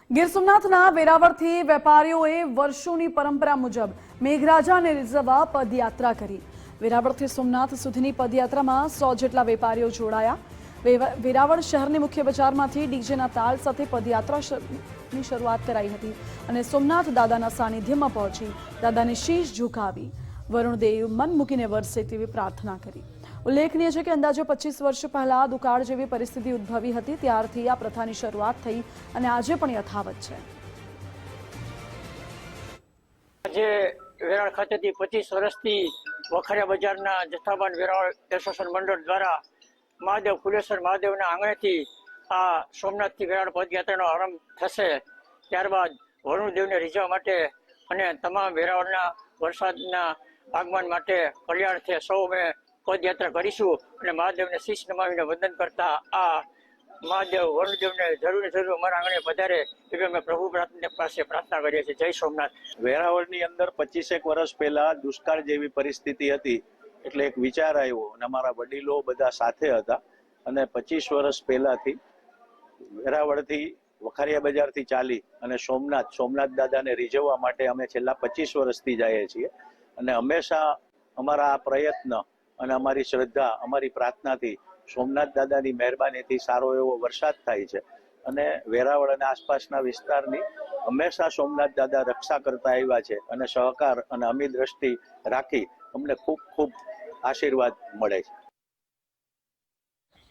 ગીર સોમનાથના વેરાવળથી વેપારીઓએ વર્ષોની પરંપરા મુજબ મેઘરાજાને રીઝવવા પદયાત્રા કરી। વેરાવળથી સોમનાથ સુધીની પદયાત્રામાં 100 જેટલા વેપારીઓ જોડાયા। વેરાવળ શહેરની મુખ્ય બજારમાંથી ડીજેના તાલ સાથે પદયાત્રાની શરૂઆત કરાઈ હતી અને સોમનાથ દાદાના સાનિધ્યમાં પહોંચી દાદાને શીશ ઝુકાવી વરુણદેવ મન મૂકીને વરસે તેવી પ્રાર્થના કરી। ઉલ્લેખનીય છે કે અંદાજે 25 વર્ષ પહેલા દુકાળ જેવી પરિસ્થિતિ ઉદ્ભવી હતી, ત્યારથી આ પ્રથાની શરૂઆત થઈ અને આજે પણ યથાવત છે। આજે વેરાવળ ખાતેથી 25 વર્ષથી વખારિયા બજારના જથ્થાબંધ વેરાવળ એસોસિએશન મંડળ દ્વારા મહાદેવ ફુલેશ્વર મહાદેવના આંગણેથી આ સોમનાથથી વેરાવળ પદયાત્રાનો આરંભ થશે। ત્યારબાદ વરુણદેવને રીઝવવા માટે અને તમામ વેરાવળના વરસાદના આગમન માટે કલ્યાણથી સૌ અમે પદયાત્રા કરીશું અને મહાદેવને શીશ નમાવીને વંદન કરતા આ મહાદેવ વરુણદેવને જરૂર અમારા આંગણે પધારે એવી અમે પ્રભુ પાસે પ્રાર્થના કરીએ છીએ। જય સોમનાથ। વેરાવળની અંદર 25 વર્ષ પહેલા દુષ્કાળ જેવી પરિસ્થિતિ હતી, એટલે એક વિચાર આવ્યો અને અમારા વડીલો બધા સાથે હતા અને 25 વર્ષ પહેલાથી વેરાવળથી વખારિયા બજારથી ચાલી અને સોમનાથ દાદાને રીઝવવા માટે અમે છેલ્લા 25 વર્ષથી જઈએ છીએ અને હંમેશા અમારા આ પ્રયત્ન અને અમારી શ્રદ્ધા, અમારી પ્રાર્થનાથી સોમનાથ દાદાની મહેરબાનીથી સારો એવો વરસાદ થાય છે અને વેરાવળ અને આસપાસના વિસ્તારની હંમેશા સોમનાથ દાદા રક્ષા કરતા આવ્યા છે અને સહકાર અને અમી દ્રષ્ટિ રાખી અમને ખૂબ ખૂબ આશીર્વાદ મળે છે।